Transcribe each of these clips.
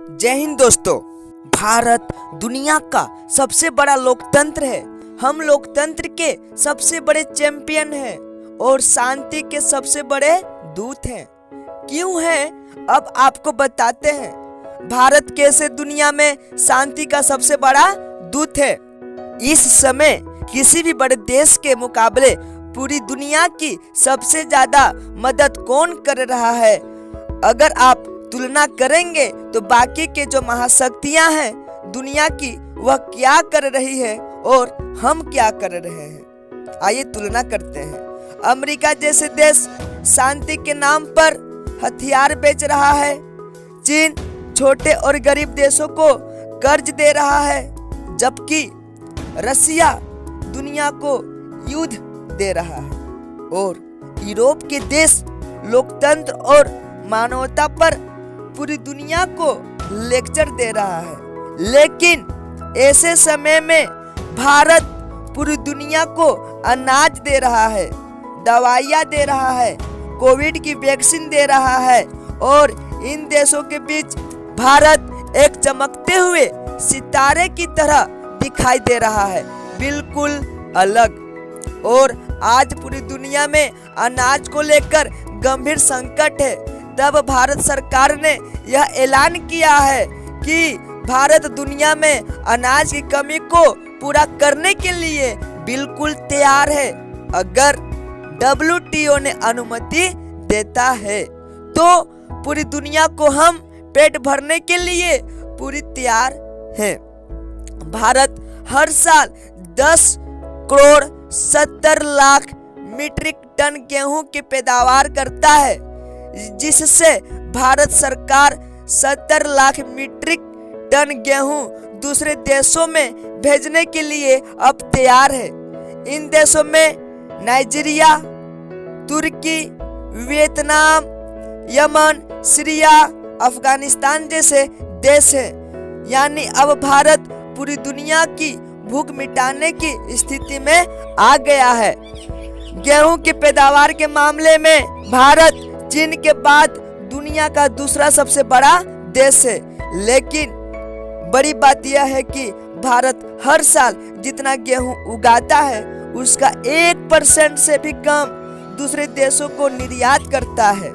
जय हिंद दोस्तों। भारत दुनिया का सबसे बड़ा लोकतंत्र है। हम लोकतंत्र के सबसे बड़े चैंपियन हैं और शांति के सबसे बड़े दूत हैं। क्यों है, अब आपको बताते हैं। भारत कैसे दुनिया में शांति का सबसे बड़ा दूत है। इस समय किसी भी बड़े देश के मुकाबले पूरी दुनिया की सबसे ज्यादा मदद कौन कर रहा है? अगर आप तुलना करेंगे तो बाकी के जो महाशक्तियां हैं दुनिया की, वह क्या कर रही है और हम क्या कर रहे हैं। आइए तुलना करते हैं। अमेरिका जैसे देश शांति के नाम पर हथियार बेच रहा है। चीन छोटे और गरीब देशों को कर्ज दे रहा है, जबकि रसिया दुनिया को युद्ध दे रहा है। और यूरोप के देश लोकतंत्र और मानवता पर पूरी दुनिया को लेक्चर दे रहा है। लेकिन ऐसे समय में भारत पूरी दुनिया को अनाज दे रहा है, दवाइयाँ दे रहा है, कोविड की वैक्सीन दे रहा है। और इन देशों के बीच भारत एक चमकते हुए सितारे की तरह दिखाई दे रहा है, बिल्कुल अलग। और आज पूरी दुनिया में अनाज को लेकर गंभीर संकट है। तब भारत सरकार ने यह ऐलान किया है कि भारत दुनिया में अनाज की कमी को पूरा करने के लिए बिल्कुल तैयार है। अगर WTO ने अनुमति देता है तो पूरी दुनिया को हम पेट भरने के लिए पूरी तैयार हैं। भारत हर साल 10 करोड़ 70 लाख मीट्रिक टन गेहूं की पैदावार करता है, जिससे भारत सरकार 70 लाख मीट्रिक टन गेहूं दूसरे देशों में भेजने के लिए अब तैयार है। इन देशों में नाइजीरिया, तुर्की, वियतनाम, यमन, सीरिया, अफगानिस्तान जैसे देश हैं। यानी अब भारत पूरी दुनिया की भूख मिटाने की स्थिति में आ गया है। गेहूं की पैदावार के मामले में भारत चीन के बाद दुनिया का दूसरा सबसे बड़ा देश है। लेकिन बड़ी बात यह है कि भारत हर साल जितना गेहूं उगाता है उसका 1% से भी कम दूसरे देशों को निर्यात करता है,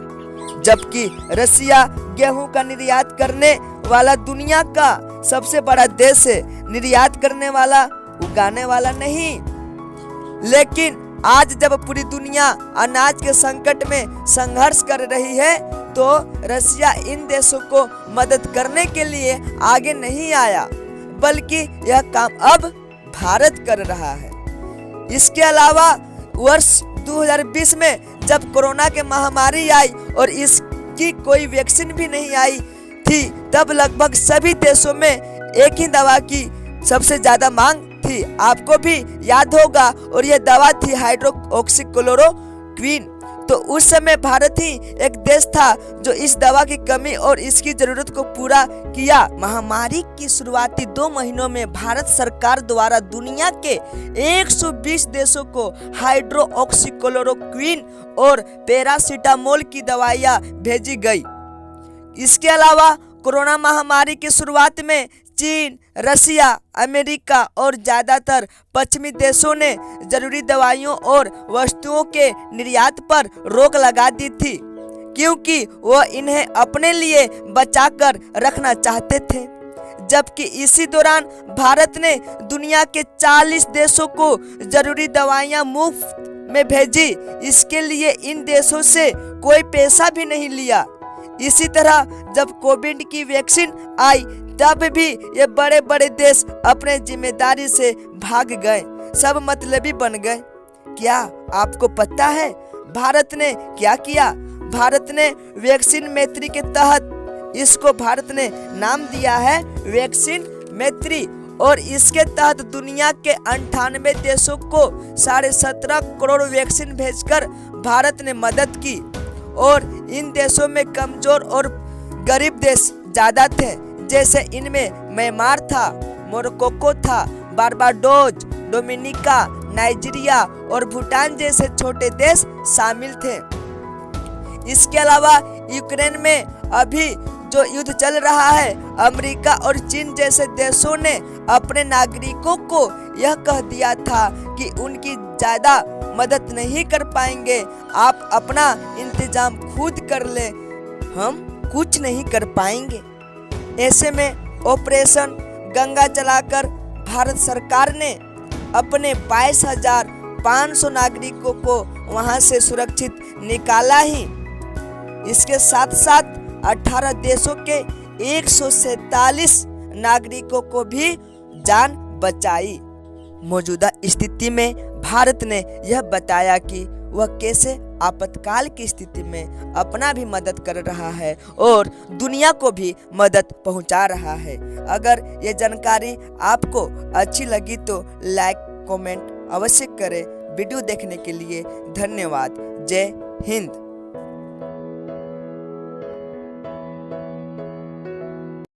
जबकि रसिया गेहूं का निर्यात करने वाला दुनिया का सबसे बड़ा देश है। निर्यात करने वाला, उगाने वाला नहीं। लेकिन आज जब पूरी दुनिया अनाज के संकट में संघर्ष कर रही है तो रसिया इन देशों को मदद करने के लिए आगे नहीं आया, बल्कि यह काम अब भारत कर रहा है। इसके अलावा वर्ष 2020 में जब कोरोना की महामारी आई और इसकी कोई वैक्सीन भी नहीं आई थी, तब लगभग सभी देशों में एक ही दवा की सबसे ज्यादा मांग थी। आपको भी याद होगा, और यह दवा थी हाइड्रोक्सीक्लोरोक्विन। तो उस समय भारत ही एक देश था जो इस दवा की कमी और इसकी जरूरत को पूरा किया। महामारी की शुरुआती 2 महीनों में भारत सरकार द्वारा दुनिया के 120 देशों को हाइड्रोक्सीक्लोरोक्विन और पैरासीटामोल की दवाइयाँ भेजी गई। इसके अलावा कोरोना महामारी की शुरुआत में चीन, रसिया, अमेरिका और ज़्यादातर पश्चिमी देशों ने जरूरी दवाइयों और वस्तुओं के निर्यात पर रोक लगा दी थी, क्योंकि वह इन्हें अपने लिए बचाकर रखना चाहते थे। जबकि इसी दौरान भारत ने दुनिया के 40 देशों को जरूरी दवाइयाँ मुफ्त में भेजी। इसके लिए इन देशों से कोई पैसा भी नहीं लिया। इसी तरह जब कोविड की वैक्सीन आई तब भी ये बड़े बड़े देश अपने जिम्मेदारी से भाग गए, सब मतलबी बन गए। क्या आपको पता है भारत ने क्या किया? भारत ने वैक्सीन मैत्री के तहत, इसको भारत ने नाम दिया है वैक्सीन मैत्री, और इसके तहत दुनिया के 98 देशों को 17.5 करोड़ वैक्सीन भेजकर भारत ने मदद की। और इन देशों में कमजोर और गरीब देश ज्यादा थे, जैसे इनमें म्यांमार था, मोरक्को था, बारबाडोस, डोमिनिका, नाइजीरिया और भूटान जैसे छोटे देश शामिल थे। इसके अलावा यूक्रेन में अभी जो युद्ध चल रहा है, अमेरिका और चीन जैसे देशों ने अपने नागरिकों को यह कह दिया था कि उनकी ज्यादा मदद नहीं कर पाएंगे, आप अपना इंतजाम खुद कर ले, हम कुछ नहीं कर पाएंगे। ऐसे में ऑपरेशन गंगा चलाकर भारत सरकार ने अपने 22,500 नागरिकों को वहां से सुरक्षित निकाला ही, इसके साथ साथ 18 देशों के 147 नागरिकों को भी जान बचाई। मौजूदा स्थिति में भारत ने यह बताया कि वह कैसे आपातकाल की स्थिति में अपना भी मदद कर रहा है और दुनिया को भी मदद पहुंचा रहा है। अगर ये जानकारी आपको अच्छी लगी तो लाइक कमेंट अवश्य करें। वीडियो देखने के लिए धन्यवाद। जय हिंद।